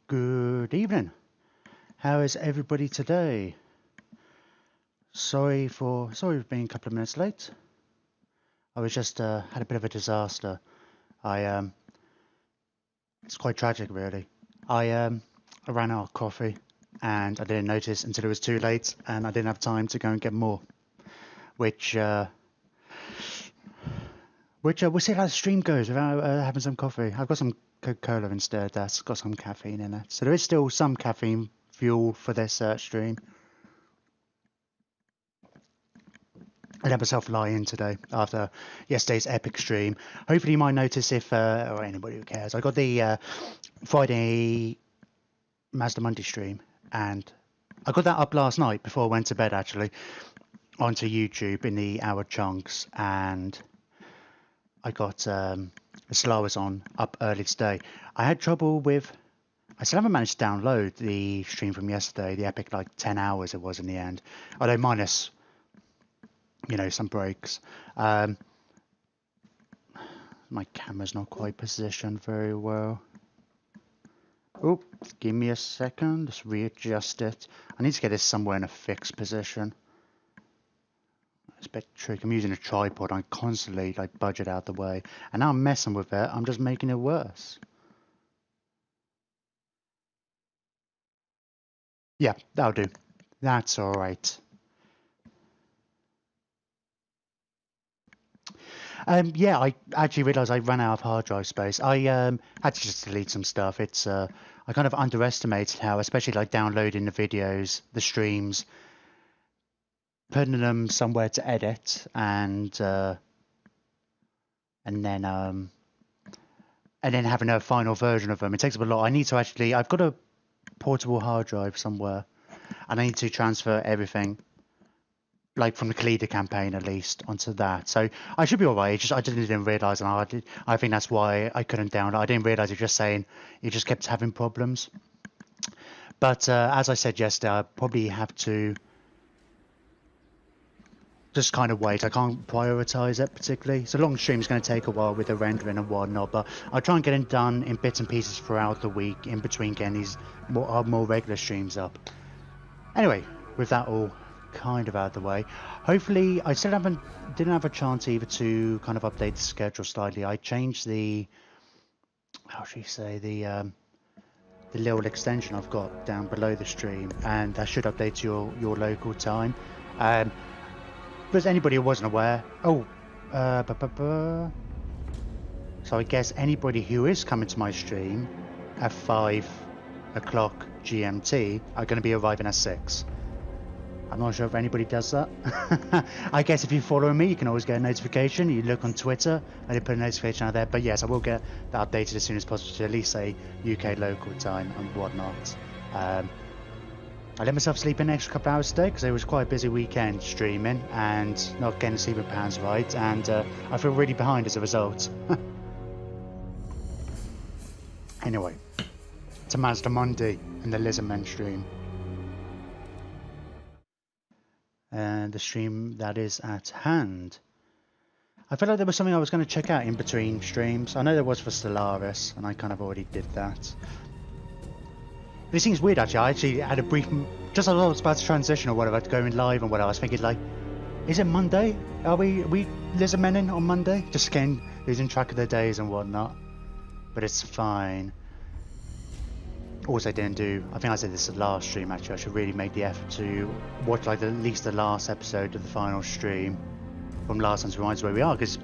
Good evening. How is everybody today? Sorry for being a couple of minutes late. I was just had a bit of a disaster. It's quite tragic really. I ran out of coffee and I didn't notice until it was too late and I didn't have time to go and get more. Which we'll see how the stream goes without having some coffee. I've got some Coca-Cola instead that's got some caffeine in it. So there is still some caffeine fuel for this stream. I let myself lie in today after yesterday's epic stream. Hopefully you might notice if, or anybody who cares, I got the Friday Mazdamundi stream and I got that up last night before I went to bed actually onto YouTube in the hour chunks, and I got Solaris on up early today. I had trouble with, I still haven't managed to download the stream from yesterday, the epic like 10 hours it was in the end, although minus, you know, some breaks. My camera's not quite positioned very well. Oh, give me a second, just readjust it. I need to get this somewhere in a fixed position. It's a bit tricky. I'm using a tripod. I constantly like budge it out the way, and now I'm messing with it. I'm just making it worse. Yeah, that'll do. That's all right. Yeah, I actually realised I ran out of hard drive space. I had to just delete some stuff. It's I kind of underestimated how, especially like downloading the videos, the streams, putting them somewhere to edit, and then having a final version of them. It takes up a lot. I need to actually. I've got a portable hard drive somewhere, and I need to transfer everything, like from the Kalida campaign at least, onto that. So I should be alright. I didn't realise, and I think that's why I couldn't download. I didn't realise it just saying it just kept having problems. But as I said yesterday, I probably have to just kind of wait. I can't prioritise it particularly. So long stream's going to take a while with the rendering and whatnot, but I'll try and get it done in bits and pieces throughout the week in between getting these more regular streams up. Anyway, with that all kind of out of the way, hopefully I still didn't have a chance either to kind of update the schedule slightly. I changed the, how should you say, the little extension I've got down below the stream, and that should update your local time. But anybody who wasn't aware, so I guess anybody who is coming to my stream at 5 o'clock GMT are going to be arriving at 6. I'm not sure if anybody does that. I guess if you follow me, you can always get a notification. You look on Twitter, and they put a notification out there. But yes, I will get that updated as soon as possible to at least say UK local time and whatnot. I let myself sleep an extra couple hours today because it was quite a busy weekend streaming and not getting sleeping plans right, and I feel really behind as a result. Anyway, to Mazdamundi and the Lizardmen stream. And the stream that is at hand. I felt like there was something I was going to check out in between streams. I know there was for Solaris, and I kind of already did that. This seems weird actually. I actually had a brief, just as I was about to transition or whatever, to going live and whatever, I was thinking like, is it Monday? Are we Lizardmening on Monday? Just again, losing track of the days and whatnot. But it's fine. Also didn't do, I think I said this the last stream actually, I should really make the effort to watch like at least the last episode of the final stream from last time to remind us where we are, because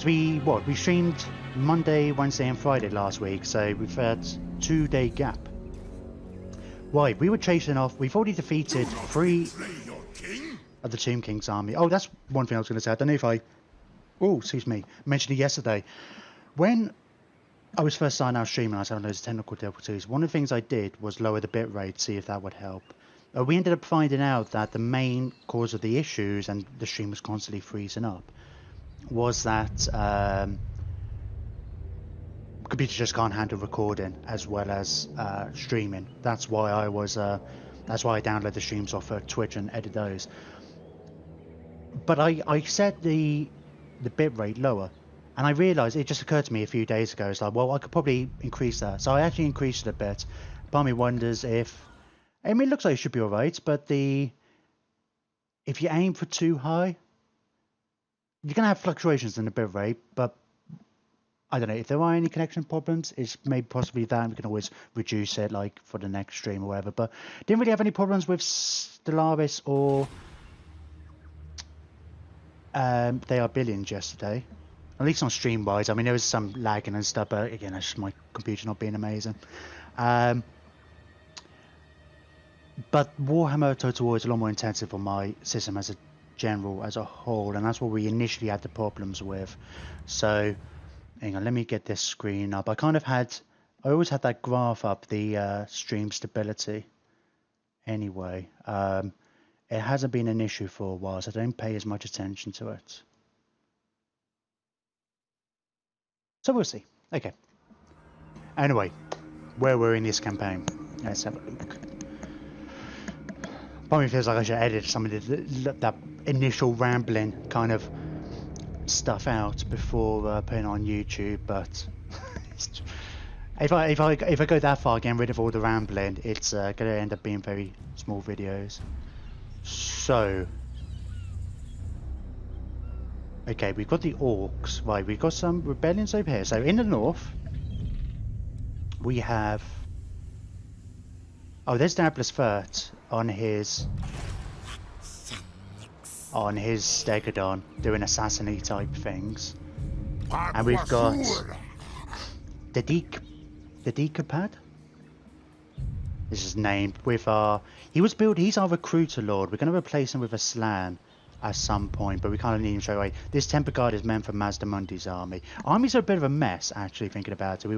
we streamed Monday, Wednesday and Friday last week, so we've had 2-day gap. Right, we were chasing off, we've already defeated 3 of the Tomb King's army. Oh, that's one thing I was going to say. I don't know if I mentioned it yesterday. When I was first starting out streaming, I was having those technical difficulties. One of the things I did was lower the bitrate, see if that would help. We ended up finding out that the main cause of the issues, and the stream was constantly freezing up, was that computer just can't handle recording as well as streaming. That's why I download the streams off of Twitch and edit those. But I set the bitrate lower, And I realised, it just occurred to me a few days ago, it's like, well, I could probably increase that. So I actually increased it a bit. Part of me wonders if, I mean, it looks like it should be alright, but if you aim for too high, you're going to have fluctuations in the bit rate, but I don't know, if there are any connection problems, it's maybe possibly that, we can always reduce it, like, for the next stream or whatever, but didn't really have any problems with Stellaris or They Are Billions yesterday. At least on stream-wise. I mean, there was some lagging and stuff, but again, that's just my computer not being amazing. But Warhammer Total War is a lot more intensive on my system as a general, as a whole, and that's what we initially had the problems with. So, hang on, let me get this screen up. I always had that graph up, the stream stability. Anyway, it hasn't been an issue for a while, so I don't pay as much attention to it. So we'll see. Okay. Anyway, where we're in this campaign. Let's have a look. Part of me feels like I should edit some of that initial rambling kind of stuff out before putting on YouTube, but if I go that far, getting rid of all the rambling, it's going to end up being very small videos. So, okay, we've got the orcs. Right, we've got some rebellions over here. So in the north, we have... Oh, there's Dablis Furt on his Stegodon doing assassin-y type things. And we've got the Decapad. This is named with our... He's our recruiter lord. We're going to replace him with a Slan at some point, but we kind of need him straight away. This Temper Guard is meant for Mazdamundi's army. Armies are a bit of a mess, actually, thinking about it. We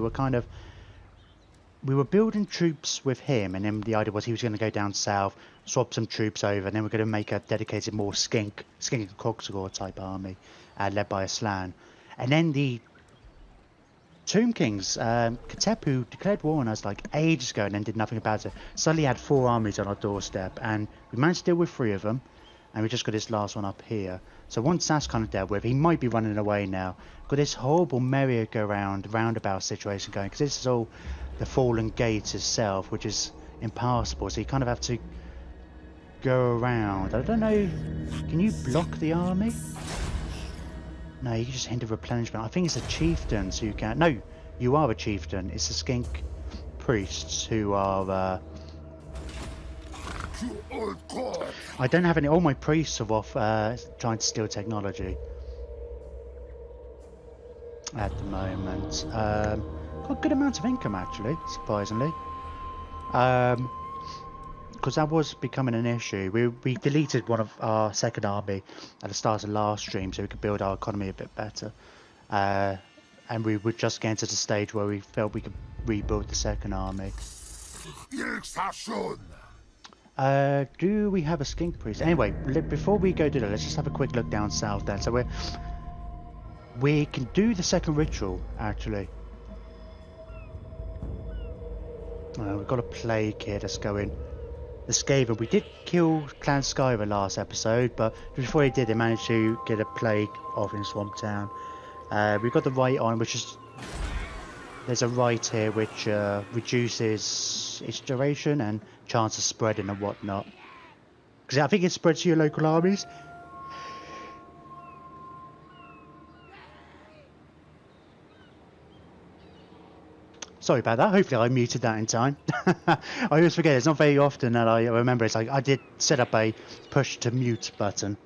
were building troops with him, and then the idea was he was going to go down south, swap some troops over, and then we're going to make a dedicated, more skink and Cogsagor type army, led by a Slan. And then the Tomb Kings, Katepu declared war on us like ages ago and then did nothing about it. Suddenly had 4 armies on our doorstep, and we managed to deal with 3 of them, and we just got this last one up here. So once that's kind of dealt with, he might be running away now. Got this horrible merry-go-round, roundabout situation going, because this is all the Fallen Gate itself, which is impassable, so you kind of have to go around. I don't know, can you block the army? No, you can just hinder replenishment. I think it's the chieftains who can... No, you are a chieftain. It's the skink priests who are... I don't have any... All my priests are off trying to steal technology at the moment. Got a good amount of income, actually, surprisingly. Because that was becoming an issue. We deleted one of our second army at the start of the last stream so we could build our economy a bit better. And we were just getting to the stage where we felt we could rebuild the second army. Do we have a skink priest? Anyway, before we go do that, let's just have a quick look down south then. So we can do the second ritual, actually. We've got a plague here that's going. The Skaven. We did kill Clan Skyver last episode, but before they did, they managed to get a plague off in Swamp Town. We've got the right on, which is... There's a right here which reduces its duration and chance of spreading and whatnot. Because I think it spreads to your local armies. Sorry about that, hopefully I muted that in time. I always forget, it's not very often that I remember. It's like I did set up a push to mute button.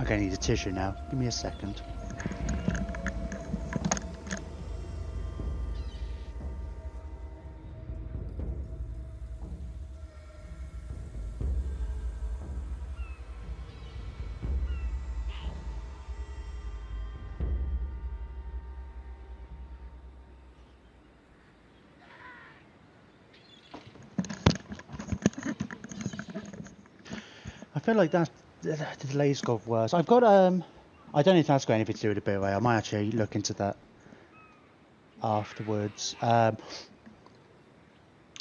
Okay, I need a tissue now. Give me a second. I feel like that the delays got worse. I've got I don't know if that's got anything to do with the bit away. I might actually look into that afterwards. I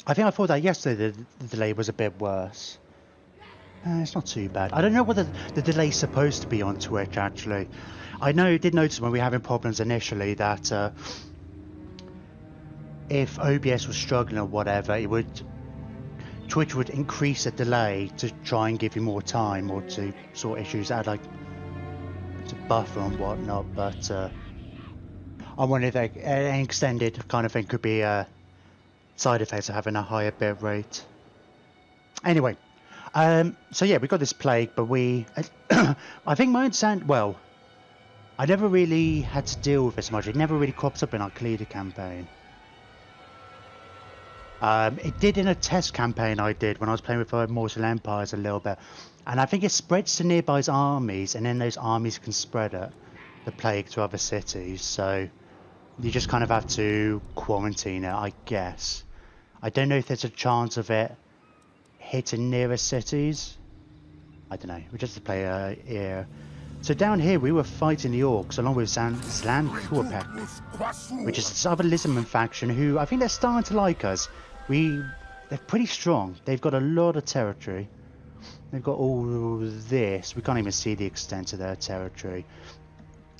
think I thought that yesterday the delay was a bit worse. It's not too bad. I don't know what the delay's supposed to be on Twitch, actually. I did notice when we were having problems initially that if OBS was struggling or whatever, Twitch would increase the delay to try and give you more time or to sort issues out, like to buffer and whatnot. But I wonder if an extended kind of thing could be a side effect of having a higher bit rate. Anyway, so yeah, we got this plague, but I think my understanding, well, I never really had to deal with it so much. It never really crops up in our Cleader campaign. It did in a test campaign I did when I was playing with Mortal Empires a little bit. And I think it spreads to nearby armies, and then those armies can spread it, the plague, to other cities. So you just kind of have to quarantine it, I guess. I don't know if there's a chance of it hitting nearer cities. I don't know. We just have to play here. So down here we were fighting the Orcs along with Zlan, which is this other Lizardmen faction who I think they're starting to like us. They're pretty strong. They've got a lot of territory. They've got all this. We can't even see the extent of their territory.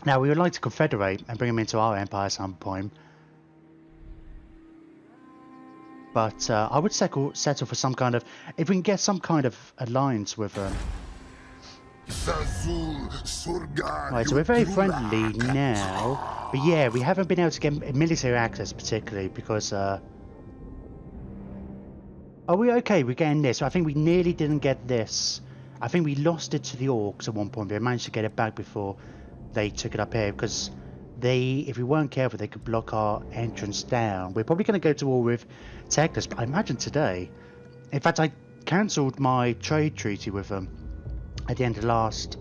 Now we would like to confederate and bring them into our empire at some point. But I would settle for some kind of, if we can get some kind of alliance with them. Right, so we're very friendly now, but yeah, we haven't been able to get military access particularly because oh, we're getting this. I think we nearly didn't get this. I think we lost it to the Orcs at one point, but we managed to get it back before they took it up here, because if we weren't careful, they could block our entrance down. We're probably going to go to war with Texas, but I imagine today. In fact, I cancelled my trade treaty with them at the end of last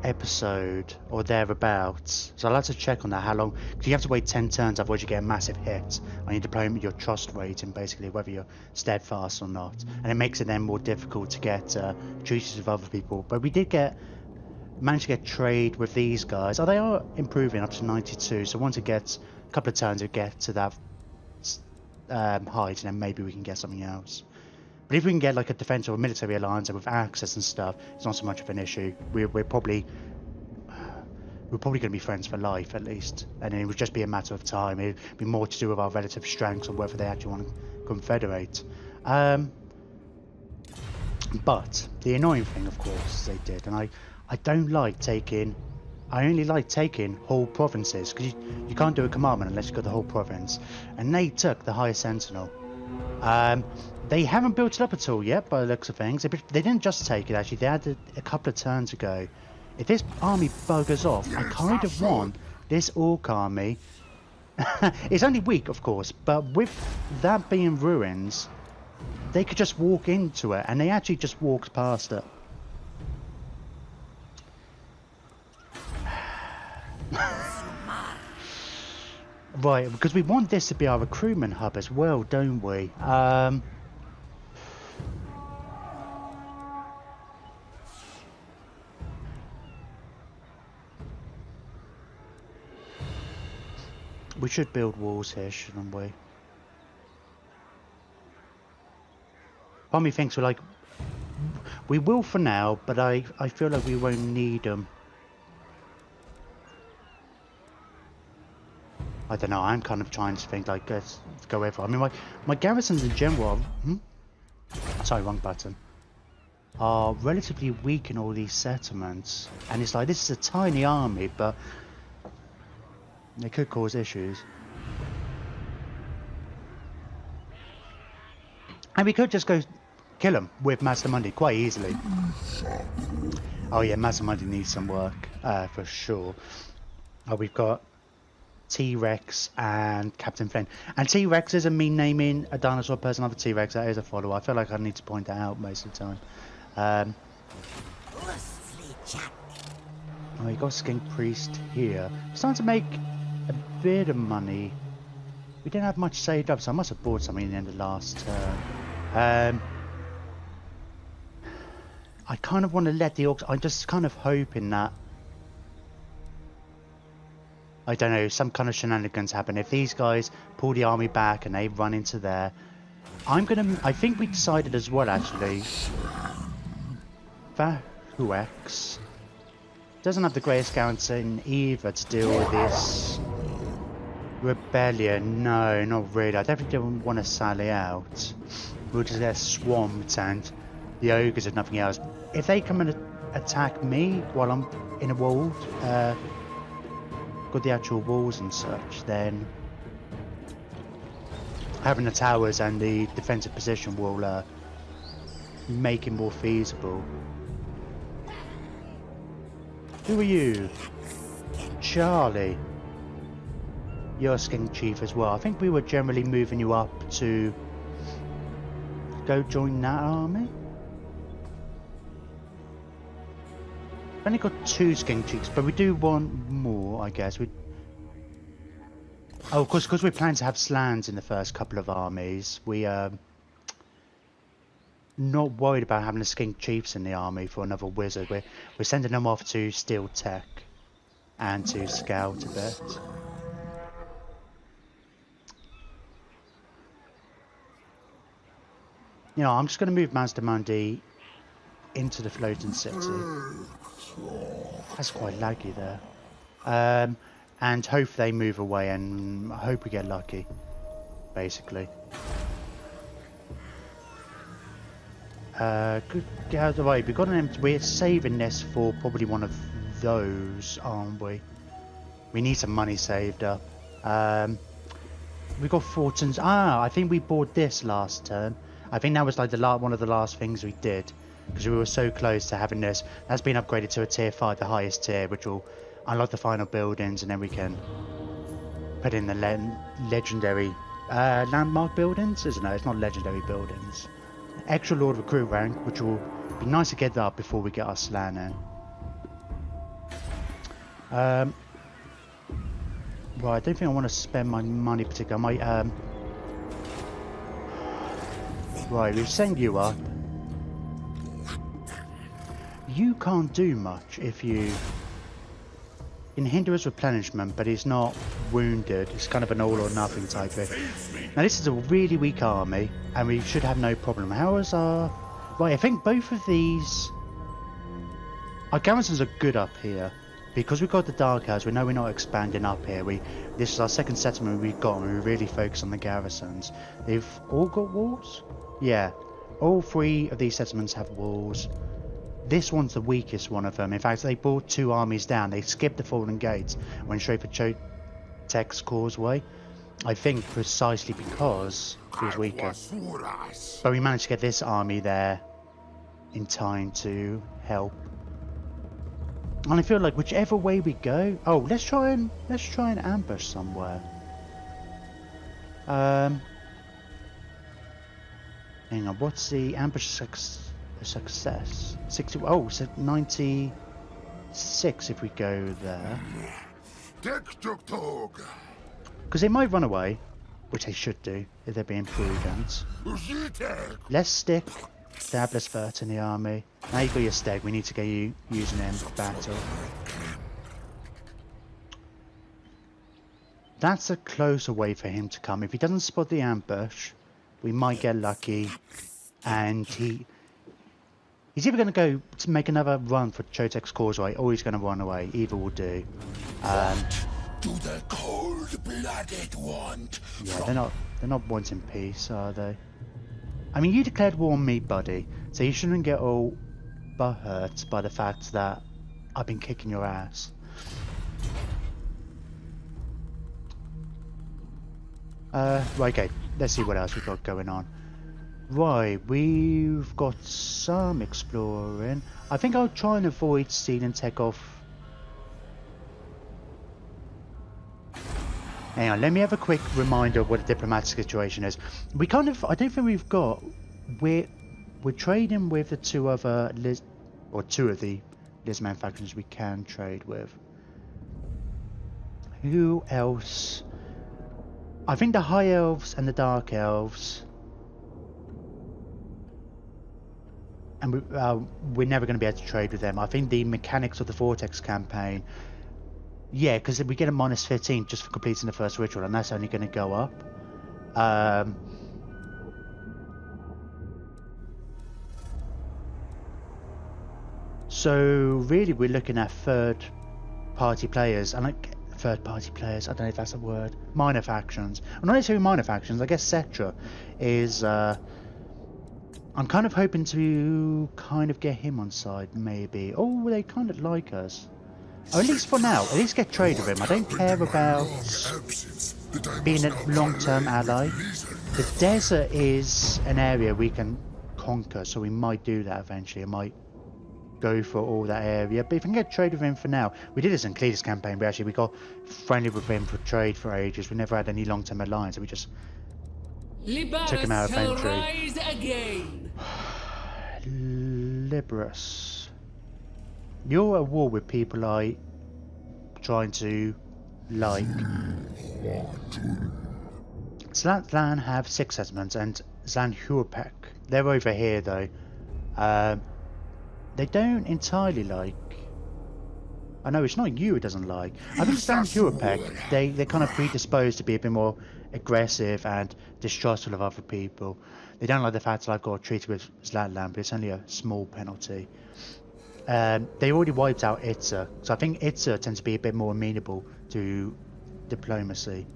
episode or thereabouts, so I'll have to check on that, how long, because you have to wait 10 turns, otherwise you get a massive hit on your deployment, your trust rating, basically, whether you're steadfast or not, and it makes it then more difficult to get treaties with other people. But we did manage to get trade with these guys. Oh, they are improving up to 92, so once it gets a couple of turns, it get to that height, and then maybe we can get something else. But if we can get like a defense or a military alliance with access and stuff, it's not so much of an issue. We're probably going to be friends for life at least, and it would just be a matter of time. It'd be more to do with our relative strengths or whether they actually want to confederate. But the annoying thing, of course, they did, and I don't like taking. I only like taking whole provinces, because you can't do a commandment unless you've got the whole province. And they took the High Sentinel. They haven't built it up at all yet, by the looks of things. They didn't just take it, actually. They had it a couple of turns ago. If this army buggers off, I kind of want this Orc army. It's only weak, of course, but with that being ruins, they could just walk into it, and they actually just walked past it. Right, because we want this to be our recruitment hub as well, don't we? We should build walls here, shouldn't we? Part of me thinks we will for now, but I feel like we won't need them. I don't know, I'm kind of trying to think like, let's go over. I mean, my garrisons in general are, sorry, wrong button, are relatively weak in all these settlements. And it's like, this is a tiny army, but it could cause issues. And we could just go kill them with Mazdamundi quite easily. Oh yeah, Mazdamundi needs some work, for sure. Oh, we've got T-Rex and Captain Flynn. And T-Rex isn't me naming a dinosaur person of a T-Rex, that is a follower. I feel like I need to point that out most of the time. Oh, you got Skink Priest here. Starting to make a bit of money. We didn't have much saved up, so I must have bought something in the end of last turn. I kind of want to let the Orcs, I'm just kind of hoping that, I don't know, some kind of shenanigans happen. If these guys pull the army back and they run into there, I think we decided as well, actually. Vortex doesn't have the greatest guarantee either to deal with this rebellion. No, not really. I definitely don't want to sally out. We'll just get swamped and the ogres if nothing else. If they come and attack me while I'm in a wall, got the actual walls and such, then having the towers and the defensive position will make it more feasible. Who are you? Charlie. You're a Skink Chief as well. I think we were generally moving you up to go join that army. We've only got 2 Skink Chiefs, but we do want more, I guess. Oh, of course, because we plan to have Slans in the first couple of armies, we not worried about having the Skink Chiefs in the army for another wizard. We're sending them off to steal tech and to scout a bit. You know, I'm just going to move Mazdamundi into the floating city. That's quite laggy there. And hope they move away, and I hope we get lucky, basically. Good, get out of the way. We've got an empty. We're saving this for probably one of those, aren't we? We need some money saved up. We got Fortunes. I think we bought this last turn. I think that was like one of the last things we did, because we were so close to having this. That's been upgraded to a tier 5, the highest tier, which will unlock the final buildings, and then we can put in the legendary landmark buildings, isn't it? It's not legendary buildings. Extra Lord Recruit rank, which will be nice to get that up before we get our Slan in. Right, I don't think I want to spend my money particularly. I might, right, we've sent you up. You can't do much if you can hinder his replenishment, but he's not wounded. It's kind of an all or nothing type thing. Now this is a really weak army, and we should have no problem. How is our... Right, I think both of these... Our garrisons are good up here. Because we've got the Dark House, we know we're not expanding up here. This is our second settlement we've got, and we really focus on the garrisons. They've all got walls? Yeah. All 3 of these settlements have walls. This one's the weakest one of them. In fact, they brought 2 armies down. They skipped the Fallen Gates, went straight for Chotek's Causeway. I think precisely because he was weaker. But we managed to get this army there in time to help. And I feel like whichever way we go... Oh, let's try and ambush somewhere. Hang on, what's the ambush success? 60... Oh, so 96 if we go there. Because they might run away, which they should do if they're being prudent. Let's stick Stabler's Vert in the army. Now you've got your steg, we need to get you using them for battle. That's a closer way for him to come. If he doesn't spot the ambush, we might get lucky, and he's either going to go to make another run for Chotek's Causeway, or he's going to run away. Either will do. Do the cold-blooded want? Yeah, they're not wanting peace, are they? I mean, you declared war on me, buddy, so you shouldn't get all butthurt by the fact that I've been kicking your ass. Right, okay, let's see what else we've got going on. Right, we've got some exploring. I think I'll try and avoid stealing tech off. Hang on, let me have a quick reminder of what the diplomatic situation is. I don't think we've got... We're trading with the 2 of the Lizardmen factions we can trade with. Who else? I think the High Elves and the Dark Elves. And we're never going to be able to trade with them. I think the mechanics of the Vortex campaign... Yeah, because we get a minus 15 just for completing the first ritual, and that's only going to go up. So really we're looking at third party players, and like third party players, I don't know if that's a word, minor factions. Well, not necessarily minor factions, I guess Cetra is, I'm kind of hoping to kind of get him on side, maybe. Oh, they kind of like us. Or at least for now, at least get trade with him. I don't care about being a long-term ally. The desert is an area we can conquer, so we might do that eventually. I might go for all that area, but if I can get trade with him for now. We did this in Cletus campaign, but actually we got friendly with him for trade for ages. We never had any long-term alliance, so we just took him out of entry. Liberus. You're at war with people I trying to like. Zlatlan have 6 settlements, and Zanhurpek. They're over here though. They don't entirely like. I know it's not you it doesn't like. I think Zanhurpek, they're kind of predisposed to be a bit more aggressive and distrustful of other people. They don't like the fact that I've got treated with Zlatlan, but it's only a small penalty. They already wiped out Itza, so I think Itza tends to be a bit more amenable to diplomacy.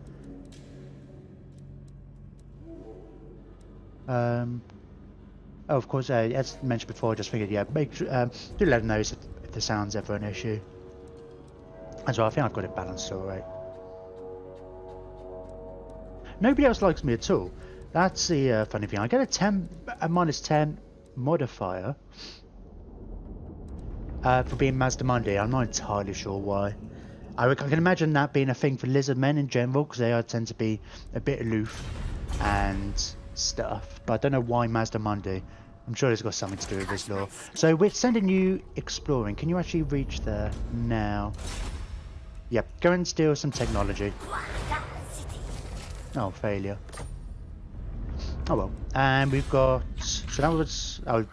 Oh, of course, as mentioned before, I just figured, yeah, make sure, do let them know if the sound's ever an issue. As well, I think I've got it balanced all right. Nobody else likes me at all. That's the funny thing. I get a minus 10 modifier for being Mazdamundi. I'm not entirely sure why. I can imagine that being a thing for Lizardmen in general, because they tend to be a bit aloof and stuff. But I don't know why Mazdamundi. I'm sure it's got something to do with this law. So we're sending you exploring. Can you actually reach there now? Yep, go and steal some technology. Oh, failure. Oh well. And we've got... So that was... Oh,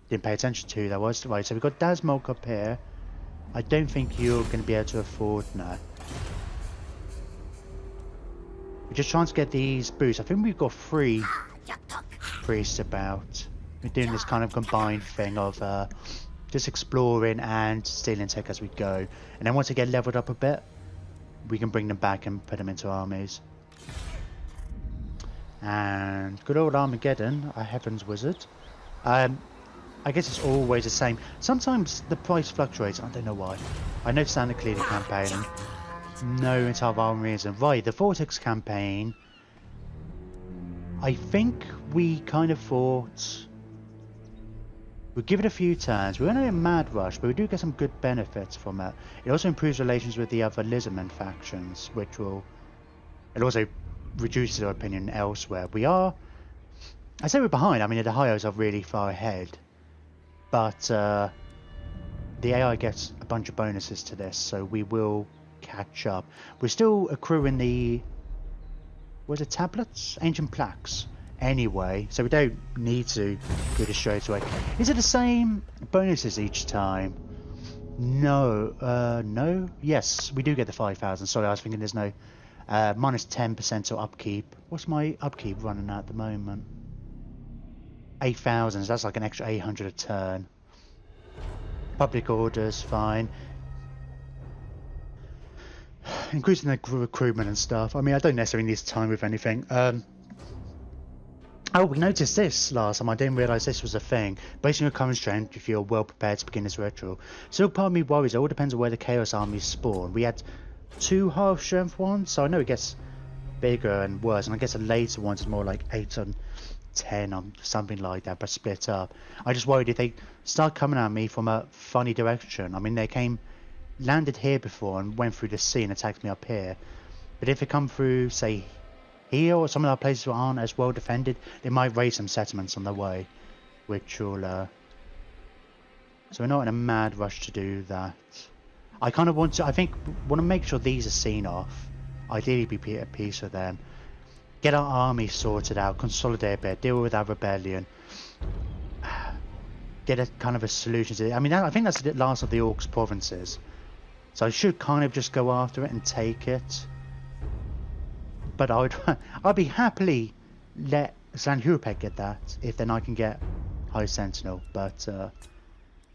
didn't pay attention to who that was. Right, so we've got Dasmok up here. I don't think you're going to be able to afford now. We're just trying to get these boosts. I think we've got 3 priests about. We're doing this kind of combined thing of just exploring and stealing tech as we go. And then once they get leveled up a bit, we can bring them back and put them into armies. And good old Armageddon, a heavens wizard. I guess it's always the same. Sometimes the price fluctuates, I don't know why. I noticed that in the cleaning campaign, and no entire reason. Right, the Vortex campaign, I think we kind of thought we'd give it a few turns. We're in a mad rush, but we do get some good benefits from it. It also improves relations with the other Lizardmen factions, which will... It also reduces our opinion elsewhere. We are... I say we're behind, I mean the Hios are really far ahead. But the AI gets a bunch of bonuses to this, so we will catch up. We're still accruing the... Was it tablets? Ancient plaques. Anyway, so we don't need to do this straight away. Is it the same bonuses each time? No. No? Yes, we do get the 5,000. Sorry, I was thinking there's no... minus 10% to upkeep. What's my upkeep running at the moment? 8,000, so that's like an extra 800 a turn. Public orders, fine. Increasing the recruitment and stuff. I mean, I don't necessarily need time with anything. Oh, we noticed this last time. I didn't realise this was a thing. Based on your current strength, you feel well prepared to begin this ritual. Still, part of me worries. It all depends on where the Chaos armies spawn. We had 2 half strength ones, so I know it gets bigger and worse. And I guess the later ones is more like 8 and 10 or something like that, but split up. I just worried if they start coming at me from a funny direction. I mean, they landed here before and went through the sea and attacked me up here. But if they come through, say, here or some of our places that aren't as well defended, they might raise some settlements on the way, which will... So we're not in a mad rush to do that. I kind of want to make sure these are seen off. Ideally be at peace with them. Get our army sorted out, consolidate a bit, deal with our rebellion. Get a kind of a solution to it. I mean, I think that's the last of the Orcs provinces. So I should kind of just go after it and take it. But I'd be happily let Zanhurpek get that, if then I can get High Sentinel. But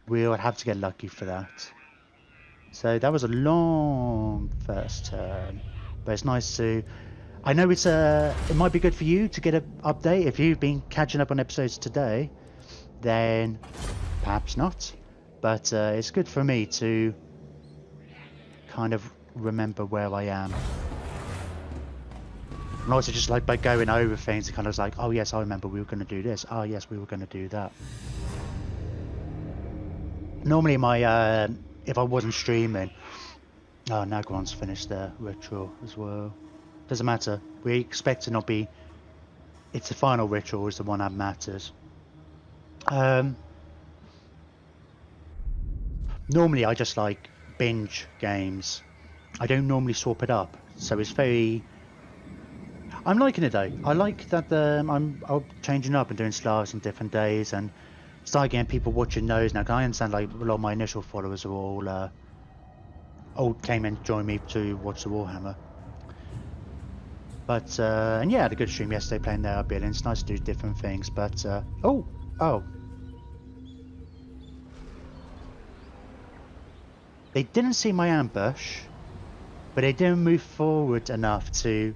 we'll have to get lucky for that. So that was a long first turn, but it's nice to... I know it might be good for you to get an update. If you've been catching up on episodes today, then perhaps not. But it's good for me to kind of remember where I am. And also just like by going over things, it kind of like, oh yes, I remember we were going to do this. Oh yes, we were going to do that. Normally my, if I wasn't streaming... Oh, Nagron's finished their ritual as well. Doesn't matter. We expect to not be... It's the final ritual is the one that matters. Normally I just like binge games. I don't normally swap it up. So it's very... I'm liking it though. I like that I'm changing up and doing stars on different days and start getting people watching those now. 'Cause I understand like a lot of my initial followers are all came and joined me to watch the Warhammer. But and yeah, I had a good stream yesterday playing there a bit, and it's nice to do different things. But oh, they didn't see my ambush, but they didn't move forward enough to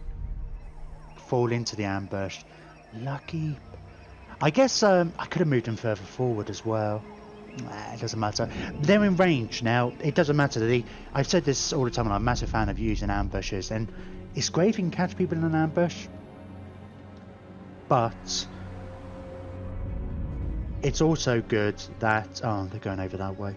fall into the ambush. Lucky. I guess I could have moved them further forward as well. It doesn't matter. They're in range now. It doesn't matter. I've said this all the time, and I'm a massive fan of using ambushes, and it's great if you can catch people in an ambush, but it's also good that... Oh, they're going over that way.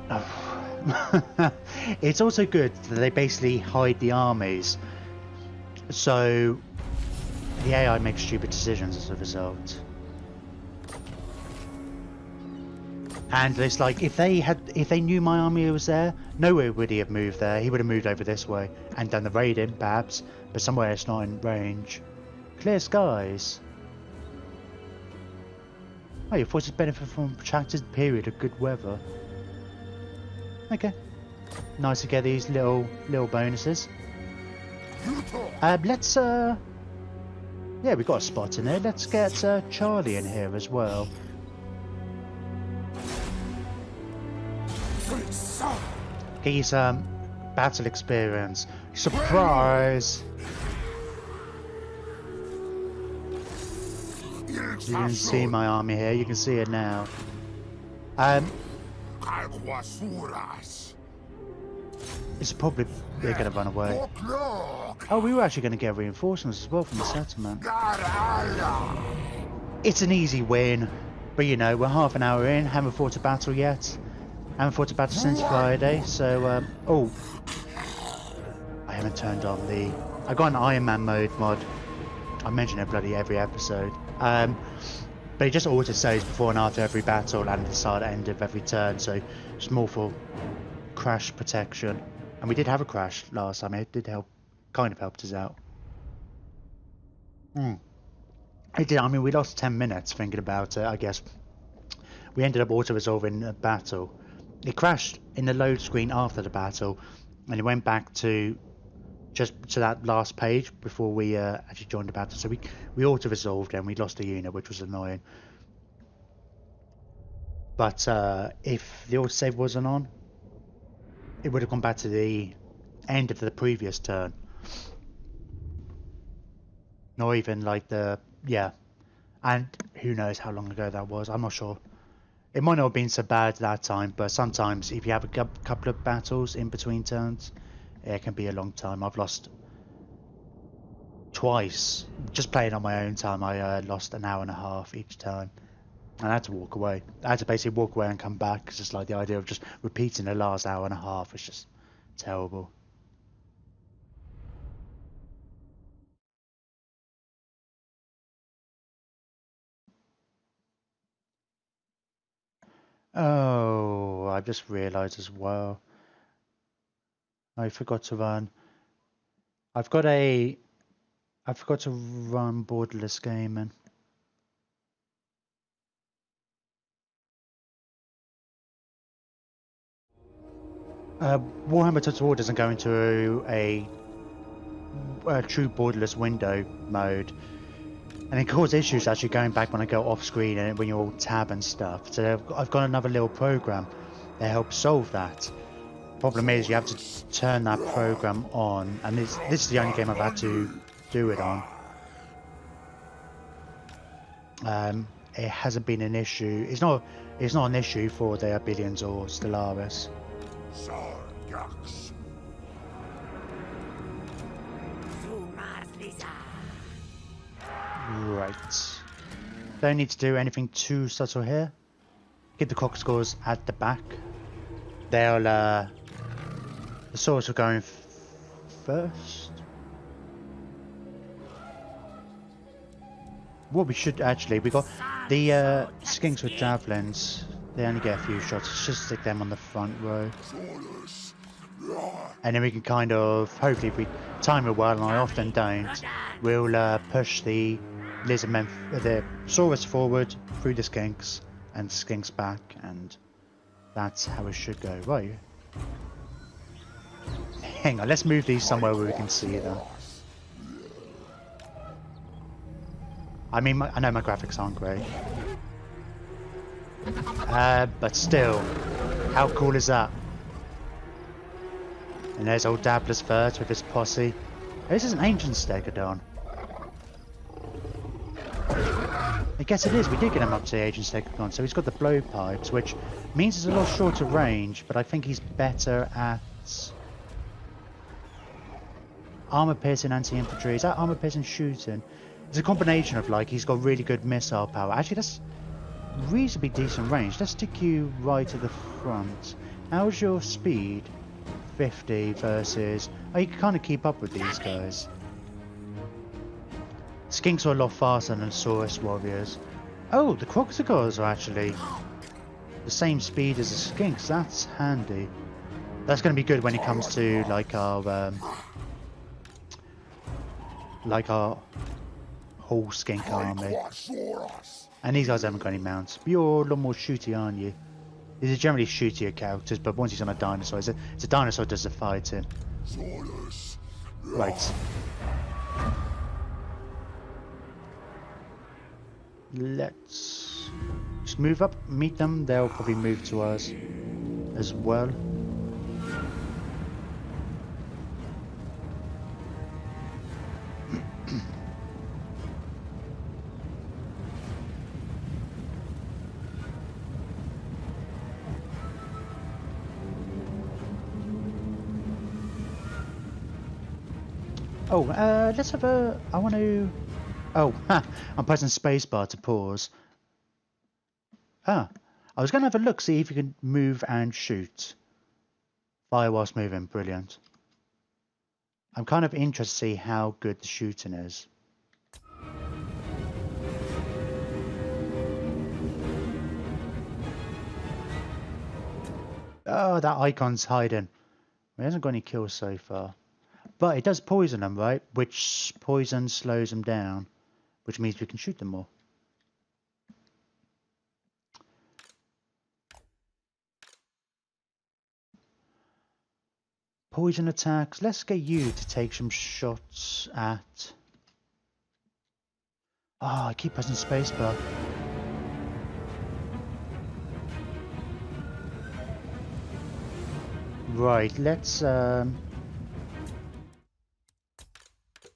Oh. It's also good that they basically hide the armies, so the AI makes stupid decisions as a result. And it's like, if they knew my army was there, nowhere would he have moved there. He would have moved over this way and done the raiding, perhaps, but somewhere it's not in range. Clear skies. Oh, your forces benefit from a protracted period of good weather. Okay. Nice to get these little bonuses. Let's yeah, we've got a spot in there. Let's get Charlie in here as well. Get you some battle experience. Surprise! You can see my army here. You can see it now. It's probably they're going to run away. Oh, we were actually going to get reinforcements as well from the settlement. It's an easy win, but you know, we're half an hour in, haven't fought a battle yet. Haven't fought a battle since Friday, so oh, I haven't turned on the... I got an Iron Man mode mod. I mention it bloody every episode. But it just auto saves before and after every battle and the start and end of every turn, so it's more for crash protection. And we did have a crash last time. It did help, kind of helped us out. It did. I mean, we lost 10 minutes thinking about it. I guess we ended up auto resolving a battle. It crashed in the load screen after the battle, and it went back to just to that last page before we actually joined the battle. So we auto resolved and we lost a unit, which was annoying. But if the autosave wasn't on, it would have gone back to the end of the previous turn. Not even like the... yeah. And who knows how long ago that was. I'm not sure. It might not have been so bad that time, but sometimes if you have a couple of battles in between turns, it can be a long time. I've lost twice. Just playing on my own time, I lost an hour and a half each time. And I had to walk away. I had to basically walk away and come back, because it's like the idea of just repeating the last hour and a half is just terrible. Oh, I just realised as well. I forgot to run. I forgot to run Borderless Gaming. Warhammer Total War doesn't go into a true borderless window mode. And it causes issues actually going back when I go off screen and when you're all tab and stuff. So I've got another little program that helps solve that. Problem is you have to turn that program on, and this is the only game I've had to do it on. It hasn't been an issue. It's not an issue for the Billions or Stellaris. Right. Don't need to do anything too subtle here. Keep the clock scores at the back. They'll the swords are going first. What we should actually, we got the skinks with javelins. They only get a few shots. Let's just stick them on the front row, and then we can kind of, hopefully, if we time it well, and I often don't, we'll push the Lizardmen, the Saurus forward through the skinks and skinks back, and that's how it should go. Right. Hang on, let's move these somewhere where we can see them. I mean, I know my graphics aren't great. But still, how cool is that? And there's old Dabbler's First with his posse. This is an ancient Stegodon. I guess it is, we did get him up to the ancient Stegodon, so he's got the blowpipes, which means it's a lot shorter range, but I think he's better at armor piercing, anti-infantry. Is that armor piercing shooting? It's a combination of, like, he's got really good missile power. Actually, that's reasonably decent range. Let's stick you right at the front. How's your speed? 50 versus... Oh, you can kind of keep up with these guys. Skinks are a lot faster than Saurus warriors. Oh, the Crocodile are actually the same speed as the Skinks. That's handy. That's going to be good when it comes to, like, our whole skink army. And these guys haven't got any mounts. But you're a lot more shooty, aren't you? These are generally shootier characters, but once he's on a dinosaur, it's a dinosaur does the fighting. Right. Let's just move up, meet them. They'll probably move to us as well. Oh, let's have a... I want to... Oh, I'm pressing spacebar to pause. Ah, I was going to have a look, see if you can move and shoot. Fire whilst moving, brilliant. I'm kind of interested to see how good the shooting is. Oh, that icon's hiding. He hasn't got any kills so far. But it does poison them, right? Which poison slows them down. Which means we can shoot them more. Poison attacks. Let's get you to take some shots at... Oh, I keep pressing spacebar. Right, let's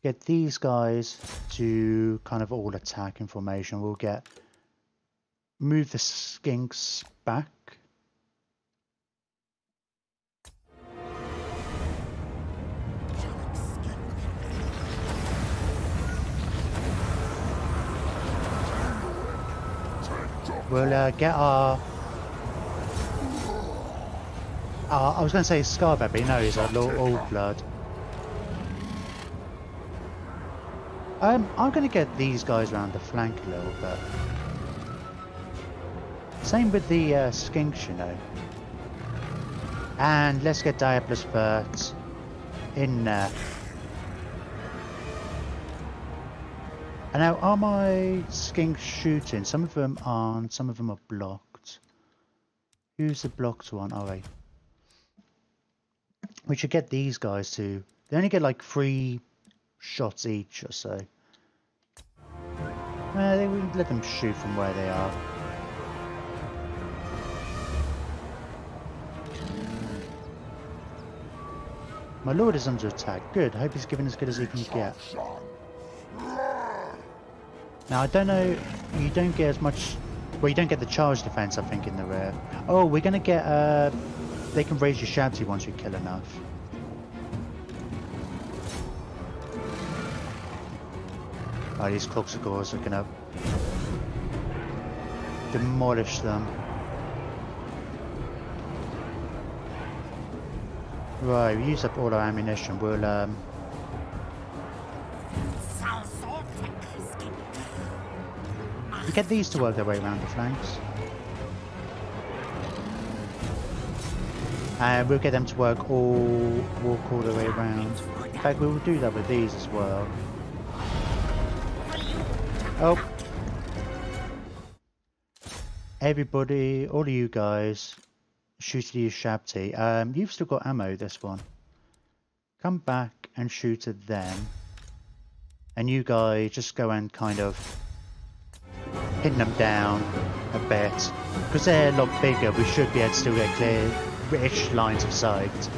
get these guys to kind of all attack in formation. We'll move the skinks back. We'll get our I was going to say Scarbat, but no, he's our Old Blood. I'm going to get these guys around the flank a little bit. Same with the skinks, you know. And let's get Diablos First in there. And now, are my skinks shooting? Some of them aren't, some of them are blocked. Who's the blocked one? Oh, wait. We should get these guys to... They only get like 3 shots each or so. They would let them shoot from where they are. My lord is under attack. Good. Hope he's giving as good as he can get. Now I don't know. You don't get as much. Well, you don't get the charge defense, I think, in the rear. Oh, we're gonna get. They can raise your shouty once you kill enough. Oh, these Corkscores are gonna demolish them. Right, we used up all our ammunition. We'll you get these to work their way around the flanks. And we'll get them to walk all the way around. In fact, we will do that with these as well. Oh. Everybody, all of you guys, shoot at your Shabti. You've still got ammo, this one. Come back and shoot at them. And you guys just go and kind of hitting them down a bit. Because they're a lot bigger, we should be able to still get clear-ish lines of sight.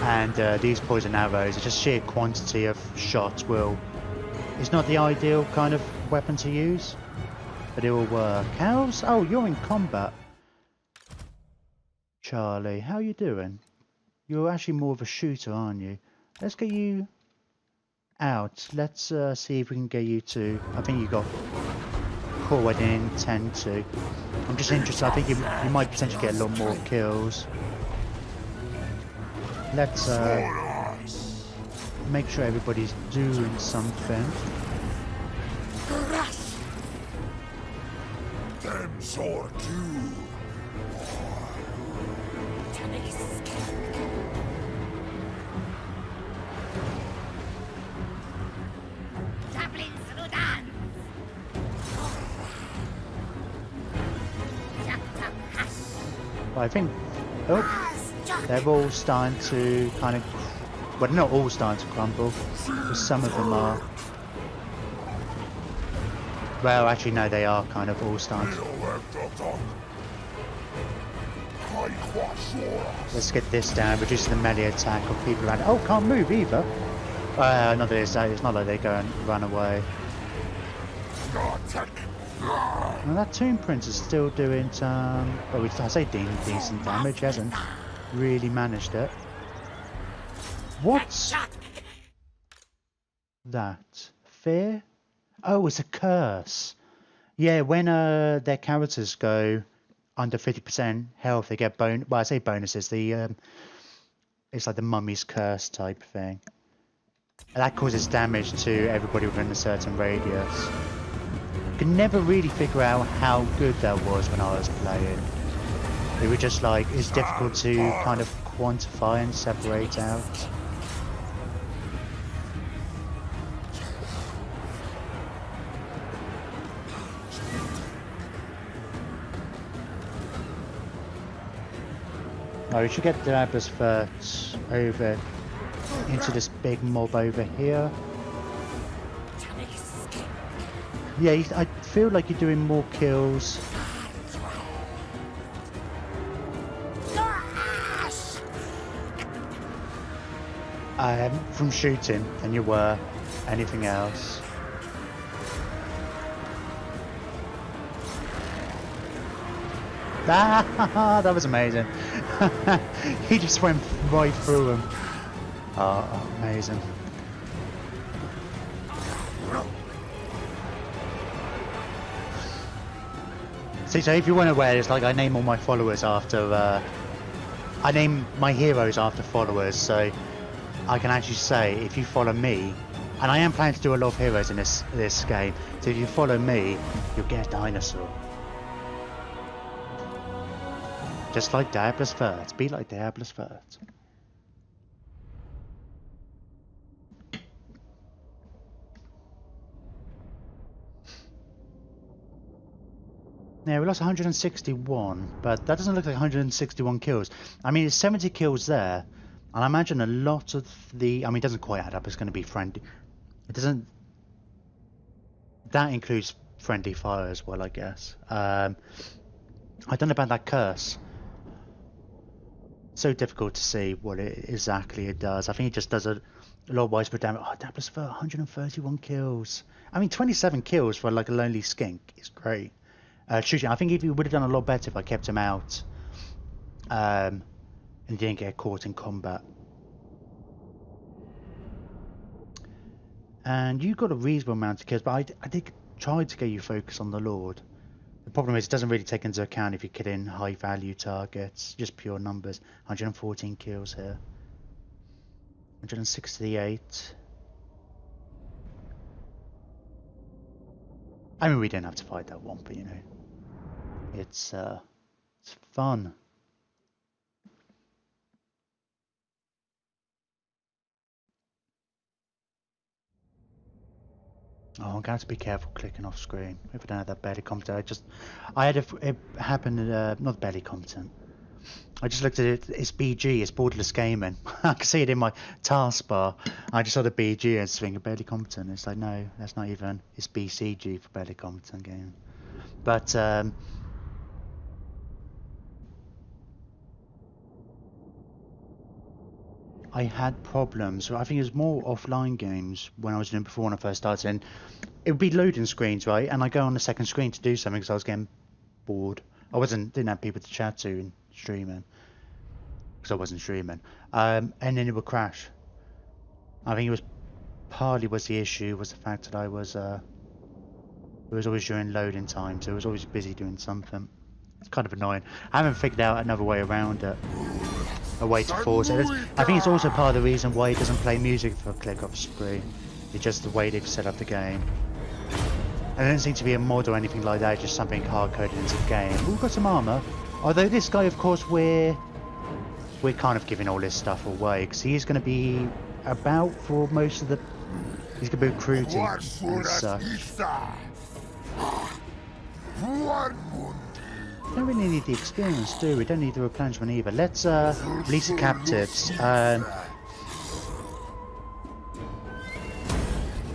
And these poison arrows, just sheer quantity of shots will... It's not the ideal kind of weapon to use, but it will work. How's... Oh, you're in combat. Charlie, how are you doing? You're actually more of a shooter, aren't you? Let's get you out. Let's see if we can get you to... I think you got caught. I didn't intend to. I'm just interested. I think you might potentially get a lot more kills. Let's make sure everybody's doing something. Them sword too. I think... Oh, they're all starting to kind of... Well, not all starting to crumble, but some of them are. Well, actually, no, they are kind of all starting to... Let's get this down, reduce the melee attack of people around... Oh, can't move either! Not that it's not like they go and run away. Well, that Tomb Prince is still doing some... Well, I say decent damage, hasn't really managed it. What's that? Fear? Oh, it's a curse. Yeah, when their characters go under 50% health, they get well, I say bonuses. The it's like the mummy's curse type thing. And that causes damage to everybody within a certain radius. Could never really figure out how good that was when I was playing. It was just like, it's difficult to kind of quantify and separate out. Oh, we should get the Abba's first over into this big mob over here. Yeah, I feel like you're doing more kills. From shooting than you were anything else. Ah, that was amazing. He just went right through him. Oh, amazing. See, so if you weren't aware, it's like I name all my followers after... I name my heroes after followers, so I can actually say, if you follow me, and I am planning to do a lot of heroes in this game, so if you follow me, you'll get a dinosaur. Just like Diablo's First. Be like Diablo's First. Yeah, we lost 161, but that doesn't look like 161 kills. I mean, it's 70 kills there, and I imagine a lot of the... I mean, it doesn't quite add up. It's going to be friendly. It doesn't That includes friendly fire as well, I guess. I don't know about that curse. So difficult to see what exactly it does. I think it just does a lot of widespread damage. Oh, that was for 131 kills. I mean, 27 kills for like a lonely skink is great. Shooting, I think he would have done a lot better if I kept him out and didn't get caught in combat. And you got a reasonable amount of kills, but I did try to get you focused on the Lord. The problem is it doesn't really take into account if you kill in high value targets, just pure numbers. 114 kills here. 168. I mean, we didn't have to fight that one, but you know, it's fun. Oh, I'm going to have to be careful clicking off screen. If I don't have that belly content, I had it happen, not belly content. I just looked at it, it's BG, it's borderless gaming. I can see it in my taskbar. I just saw the BG as being a barely competent. It's like, no, that's not even, it's BCG for barely competent gaming. But, I had problems. I think it was more offline games when I was doing before when I first started. And it would be loading screens, right? And I go on the second screen to do something because I was getting bored. Didn't have people to chat to in streaming. Because I wasn't streaming. And then it would crash. I think it was partly was the issue was the fact that it was always during loading time, so I was always busy doing something. It's kind of annoying. I haven't figured out another way around it. A way to force it. I think it's also part of the reason why it doesn't play music for click off screen. It's just the way they've set up the game. And there doesn't seem to be a mod or anything like that, just something hard coded into the game. We've got some armor. Although this guy, of course, we're kind of giving all this stuff away because he's going to be about for most of the. He's going to be recruiting and such. Don't really need the experience, do we? Don't need the replenishment either. Let's release the captives.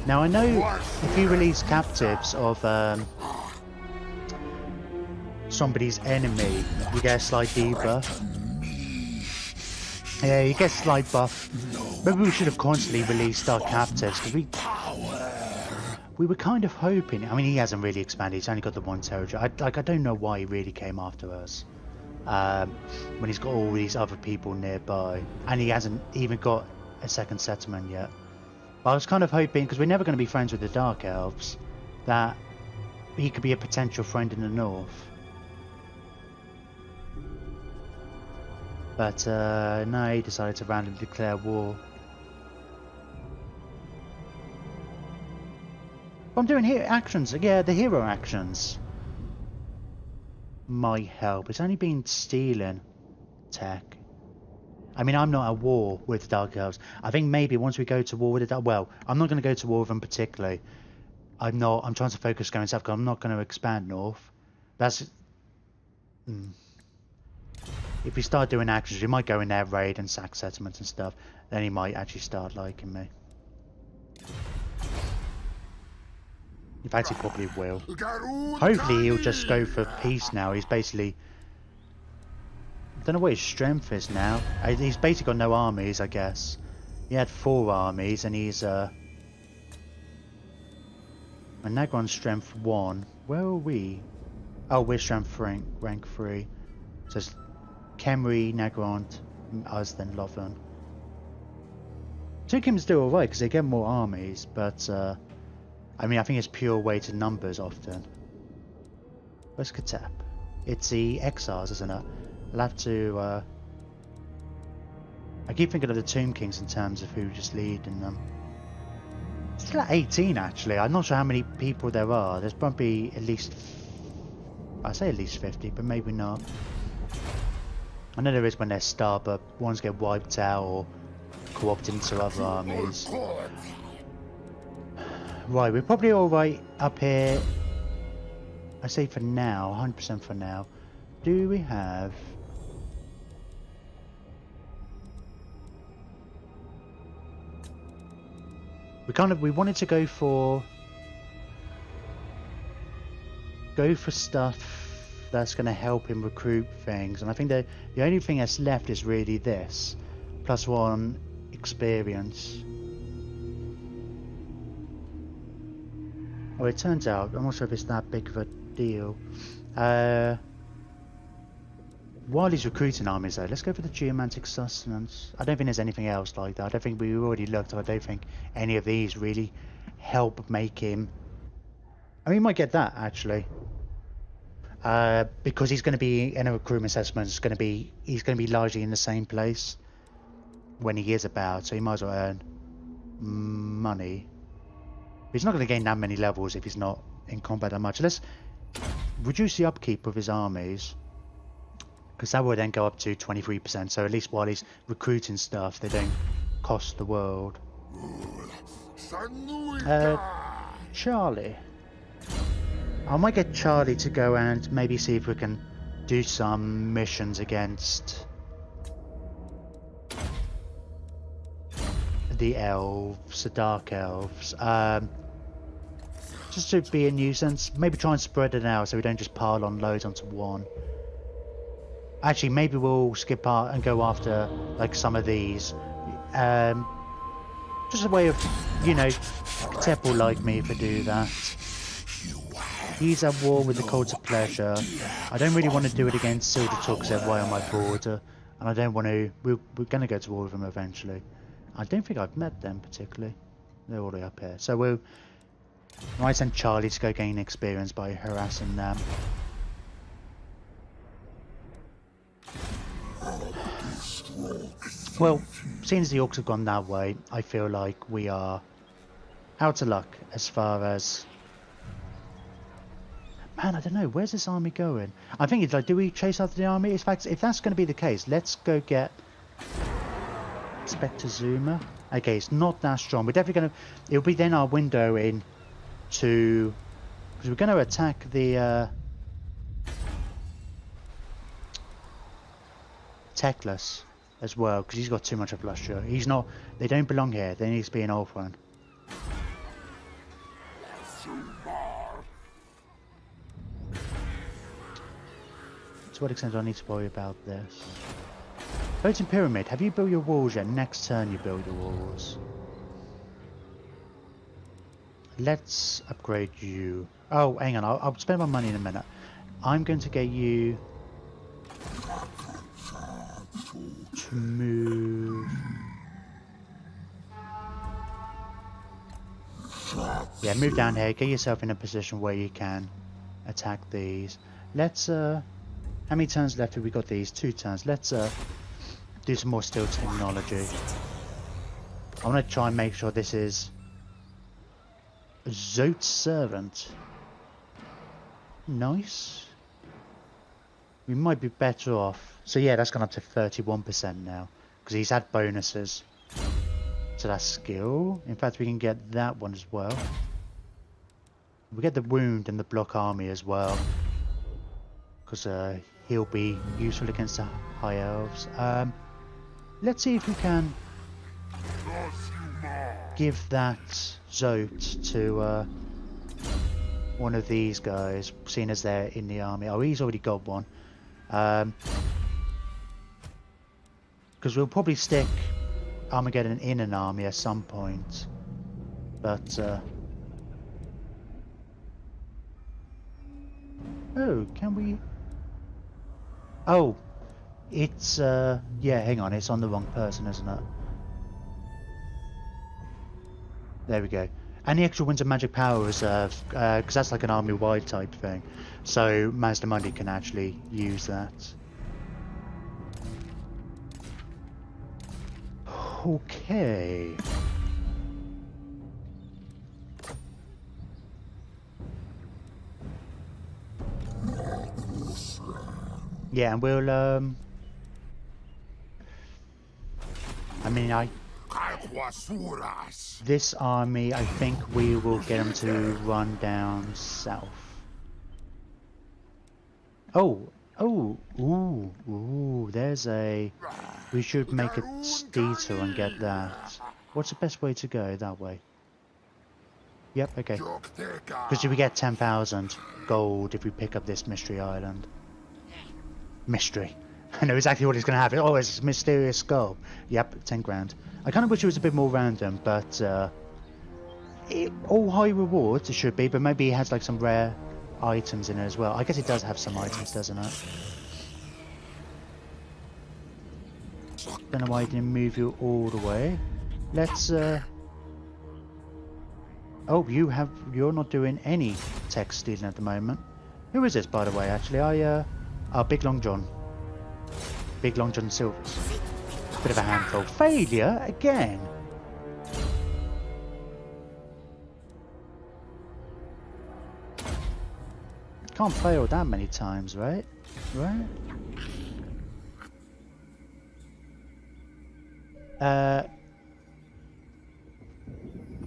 Now I know if you release captives of somebody's enemy, you get a slight debuff. Yeah, you get a slight buff. Maybe we should have constantly released our captives because we were kind of hoping. I mean, he hasn't really expanded. He's only got the one territory. I don't know why he really came after us when he's got all these other people nearby, and he hasn't even got a second settlement yet. But I was kind of hoping, because we're never going to be friends with the Dark Elves, that he could be a potential friend in the north. But no, he decided to randomly declare war. I'm doing here actions. Yeah, the hero actions might help. It's only been stealing tech. I mean, I'm not at war with the Dark Elves. I think maybe once we go to war with the Dark... Well, I'm not going to go to war with them particularly. I'm trying to focus going south because I'm not going to expand north. That's... If we start doing actions, we might go in there, raid and sack settlements and stuff. Then he might actually start liking me. In fact, he probably will. Hopefully he'll just go for peace now. He's basically... I don't know what his strength is now. He's basically got no armies, I guess. He had 4 armies and he's... And Nagron's strength 1. Where are we? Oh, we're strength rank 3. So it's Khemri, Nagron, us, then Lothern. Two kingdoms do alright because they get more armies, but... I mean, I think it's pure weighted numbers often. Where's Katep? It's the Exiles, isn't it? I'll have to... I keep thinking of the Tomb Kings in terms of who just leading them. It's like 18 actually. I'm not sure how many people there are. There's probably at least... I say at least 50, but maybe not. I know there is when they're star, but ones get wiped out or co-opted into other armies. Right, we're probably alright up here. I say for now, 100% for now. Do we have... We wanted to go for go for stuff that's going to help him recruit things, and I think the only thing that's left is really this +1 experience. Oh, it turns out I'm not sure if it's that big of a deal. While he's recruiting armies though, let's go for the geomantic sustenance. I don't think there's anything else like that. I don't think we already looked. I don't think any of these really help make him. I mean, we might get that actually. Because he's going to be in a recruitment assessment. He's going to be largely in the same place when he is about, so he might as well earn money. He's not going to gain that many levels if he's not in combat that much. Let's reduce the upkeep of his armies, because that will then go up to 23%. So at least while he's recruiting stuff, they don't cost the world. Charlie. I might get Charlie to go and maybe see if we can do some missions against the elves, the dark elves. Just to be a nuisance. Maybe try and spread it out so we don't just pile on loads onto one. Actually, maybe we'll skip out and go after like some of these. Just a way of, you know, Tep will like me if I do that. He's at war with the Cults of Pleasure. I don't really want to do it against Sildertalk because they're right on my border. And I don't want to... We're going to go to war with them eventually. I don't think I've met them particularly. They're all the way up here. So we'll... I might send Charlie to go gain experience by harassing them. Well, seeing as the orcs have gone that way, I feel like we are out of luck as far as... Man, I don't know. Where's this army going? I think it's like, do we chase after the army? In fact, if that's going to be the case, let's go get Spectre Zuma. Okay, it's not that strong. We're definitely going to... It'll be then our window in to... Because we're going to attack the... Teclis as well, because he's got too much of luster. He's not... They don't belong here. There needs to be an old one. To what extent do I need to worry about this? Floating Pyramid, have you built your walls yet? Next turn you build your walls. Let's upgrade you. Oh, hang on, I'll spend my money in a minute. I'm going to get you to move. Yeah, move down here, get yourself in a position where you can attack these. Let's how many turns left have we got these? 2 turns. Let's do some more steel technology. I want to try and make sure this is Zot's Servant. Nice. We might be better off. So yeah, that's gone up to 31% now. Because he's had bonuses to that skill. In fact, we can get that one as well. We get the wound and the block army as well. Because he'll be useful against the high elves. Let's see if we can give that Zote to one of these guys, seeing as they're in the army. Oh, he's already got one. Because we'll probably stick Armageddon in an army at some point. But oh, can we? Oh, it's yeah, hang on, it's on the wrong person, isn't it? There we go. And the extra Winds of Magic Power Reserve, because that's like an army-wide type thing. So Mazdamundi can actually use that. Okay. Yeah, and we'll I mean, this army, I think we will get them to run down south. Oh, ooh, there's a... We should make a detour and get that. What's the best way to go? That way. Yep, okay. Because we get 10,000 gold if we pick up this mystery island. Mystery. I know exactly what it's going to have. Oh, it's a mysterious skull. Yep, 10 grand. I kind of wish it was a bit more random, but all high rewards it should be, but maybe it has like some rare items in it as well. I guess it does have some items, doesn't it? Don't know why I didn't move you all the way. Let's oh, you're not doing any tech stealing at the moment. Who is this, by the way, actually? Big Long John. Big Long John Silvers. Bit of a handful. Failure again. Can't fail that many times, right? Right?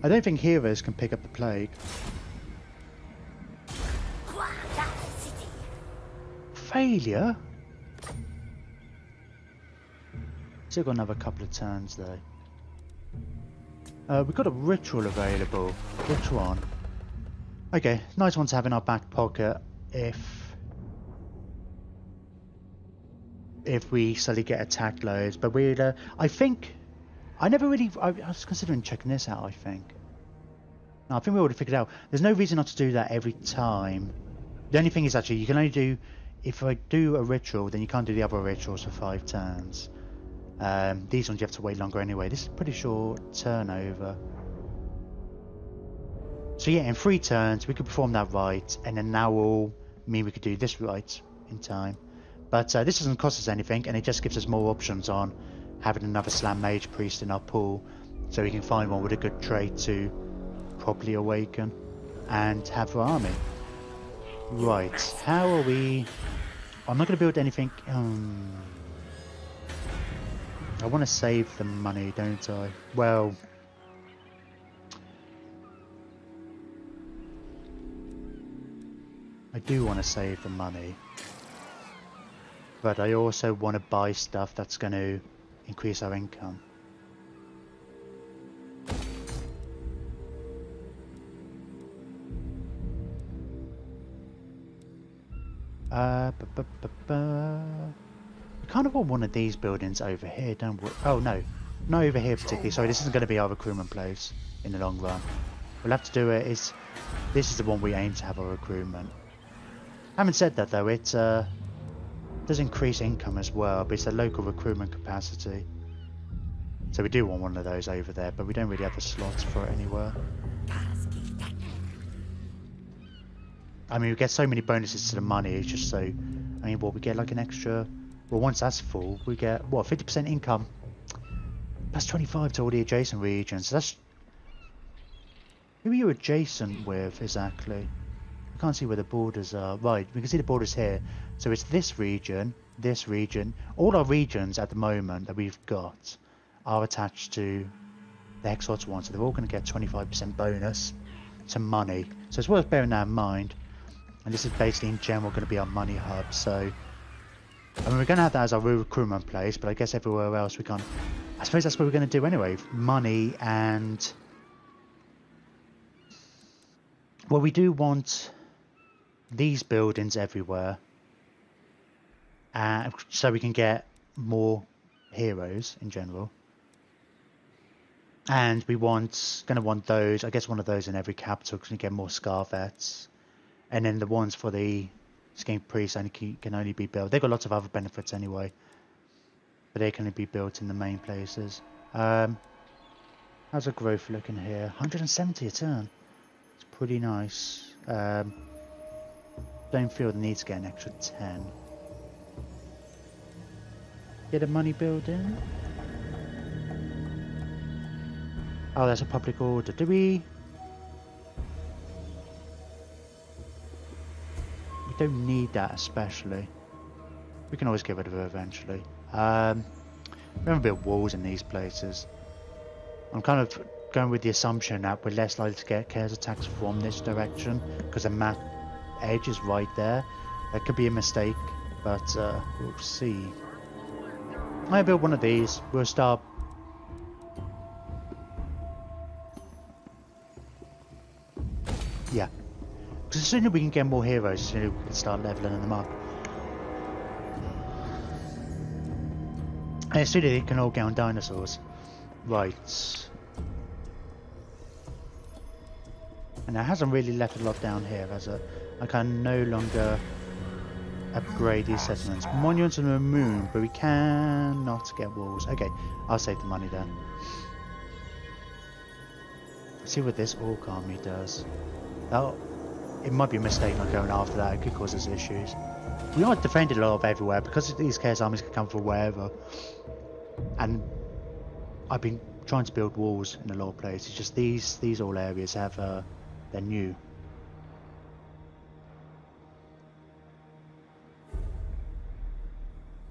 I don't think heroes can pick up the plague. Failure? Still got another couple of turns though. We've got a ritual available. Which one? Okay, nice one to have in our back pocket if we suddenly get attacked loads. But I think I was considering checking this out. I think we already figured out. There's no reason not to do that every time. The only thing is actually you can only do, if I do a ritual, then you can't do the other rituals for 5 turns. These ones you have to wait longer anyway. This is pretty short turnover. So yeah, in 3 turns we could perform that rite, and then that will mean we could do this rite in time. But this doesn't cost us anything, and it just gives us more options on having another Slam Mage Priest in our pool, so we can find one with a good trait to properly awaken and have our army. Right, how are we... I'm not going to build anything... I want to save the money, don't I? Well... I do want to save the money. But I also want to buy stuff that's going to increase our income. We kind of want one of these buildings over here, don't we? Oh no, not over here particularly. Sorry, this isn't going to be our recruitment place in the long run. We'll have to do it. This is the one we aim to have our recruitment. Having said that though, it does increase income as well, but it's a local recruitment capacity. So we do want one of those over there, but we don't really have the slots for it anywhere. I mean, we get so many bonuses to the money, it's just so... I mean, what, we get like an extra... Well, once that's full, we get, what, 50% income? That's 25 to all the adjacent regions. So that's... Who are you adjacent with, exactly? I can't see where the borders are. Right, we can see the borders here. So it's this region. All our regions at the moment that we've got are attached to the Hexots one. So they're all going to get 25% bonus to money. So it's worth bearing that in mind. And this is basically in general going to be our money hub. So, I mean, we're going to have that as our recruitment place. But I guess everywhere else we can't... I suppose that's what we're going to do anyway. Money and... Well, we do want... these buildings everywhere, so we can get more heroes in general, and we going to want those, I guess one of those in every capital, because we get more Scar Vets, and then the ones for the Skink Priests can only be built. They've got lots of other benefits anyway, but they can only be built in the main places. How's the growth looking here? 170 a turn. It's pretty nice. Don't feel the need to get an extra 10. Get a money building. Oh, that's a public order. Do we... We don't need that especially. We can always get rid of it eventually. We haven't built walls in these places. I'm kind of going with the assumption that we're less likely to get chaos attacks from this direction, because the map edge is right there. That could be a mistake, but we'll see. I build one of these. We'll start. Yeah. Because the sooner we can get more heroes, the sooner we can start leveling them up. And the sooner they can all get on dinosaurs. Right. And it hasn't really left a lot down here, has it? I can no longer upgrade these settlements. Monuments on the moon, but we cannot get walls. Okay, I'll save the money then. See what this orc army does. That, it might be a mistake not going after that. It could cause us issues. We are defended a lot of everywhere because these chaos armies can come from wherever. And I've been trying to build walls in a lot of places. Just these all areas have they're new.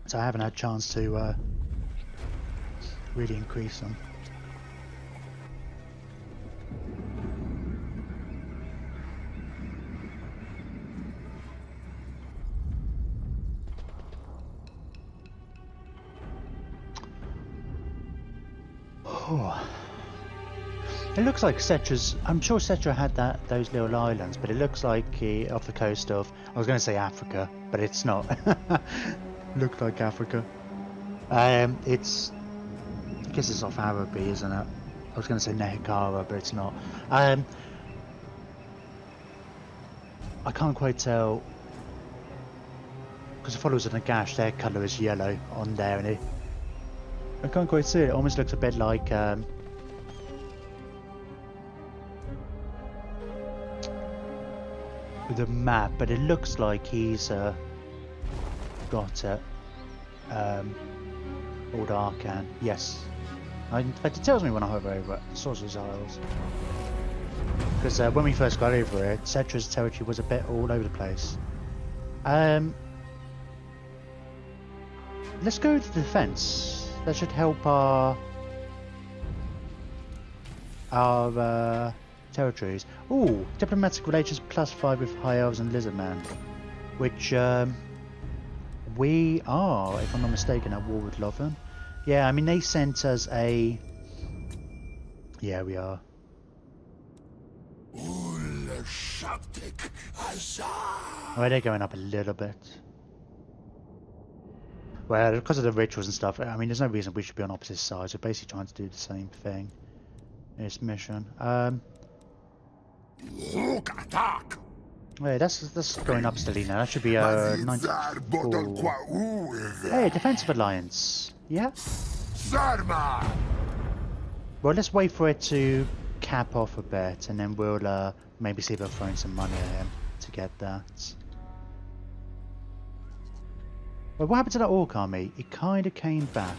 So I haven't had a chance to really increase them. Oh. It looks like Cetra's. I'm sure Cetra had those little islands, but it looks like off the coast of. I was going to say Africa, but it's not. Looked like Africa. It's. I guess it's off Araby, isn't it? I was going to say Nehekara, but it's not. I can't quite tell because the followers of Nagash, their colour is yellow on there, and I can't quite see it. It almost looks a bit like. The map, but it looks like he's got it. Old Arcan, yes. In fact, it tells me when I hover over it. Sorcerer's Isles. Because when we first got over it, Cetra's territory was a bit all over the place. Let's go to defense. That should help our territories. Ooh, diplomatic relations +5 with High Elves and Lizardmen, which we are, if I'm not mistaken, at war with Lothern. Yeah, I mean they sent us a. Yeah, we are. Oh, they're going up a little bit. Well, because of the rituals and stuff. I mean, there's no reason we should be on opposite sides. We're basically trying to do the same thing. This mission. Wait, that's going up steadily now. That should be 94. Hey, defensive alliance. Yeah. Well, let's wait for it to cap off a bit, and then we'll maybe see about throwing some money at him to get that. Well, what happened to that orc army? It kind of came back.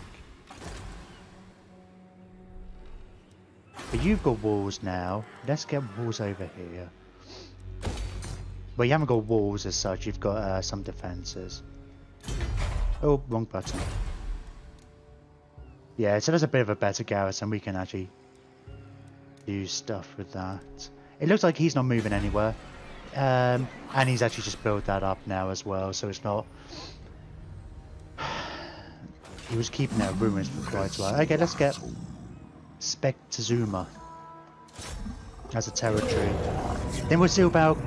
But you've got walls now. Let's get walls over here. Well, you haven't got walls as such. You've got some defences. Oh, wrong button. Yeah, so there's a bit of a better garrison. We can actually do stuff with that. It looks like he's not moving anywhere. And he's actually just built that up now as well. So it's not... He was keeping it ruins for quite a while. Okay, let's get... Spectazuma as a territory. Then we'll see about.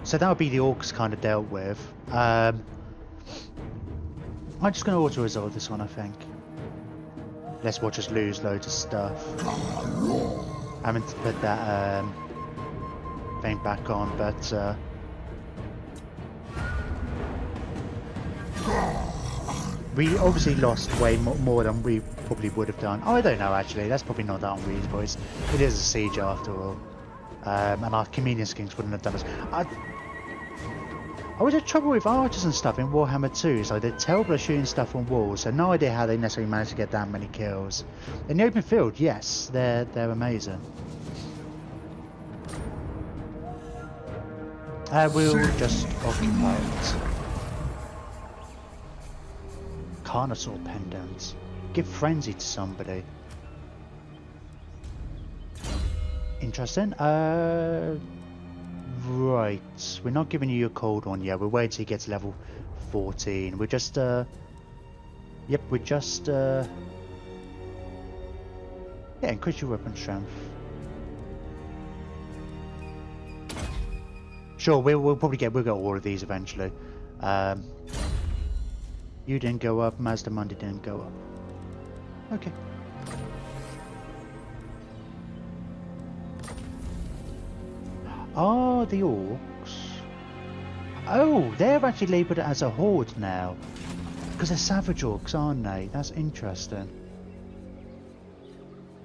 So that would be the orcs kind of dealt with. I'm just going to auto resolve this one, I think. Lest we'll just lose loads of stuff. I haven't put that thing back on, but. We obviously lost way more than we probably would have done. Oh, I don't know actually. That's probably not that unreasonable. It is a siege after all. And our communion kings wouldn't have done this. I was in trouble with archers and stuff in Warhammer 2, so they're terrible at shooting stuff on walls. So no idea how they necessarily managed to get that many kills. In the open field, yes, they're amazing. We'll just occupy it. Carnosaur pendants. Give frenzy to somebody. Interesting. Right. We're not giving you a cold one yet. We're waiting till he gets level 14. We're just yep, we're just yeah, increase your weapon strength. Sure, we'll probably get all of these eventually. You didn't go up, Mazdamundi didn't go up. Okay. Oh, the orcs. Oh, they're actually labelled as a horde now. Because they're savage orcs, aren't they? That's interesting.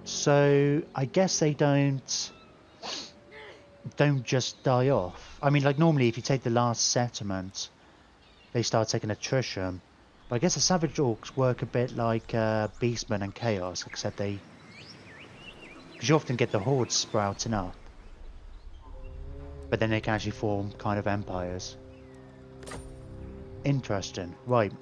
So, I guess they don't just die off. I mean, like normally if you take the last settlement, they start taking attrition. But I guess the savage orcs work a bit like beastmen and chaos, except they... Because you often get the hordes sprouting up. But then they can actually form kind of empires. Interesting. Right,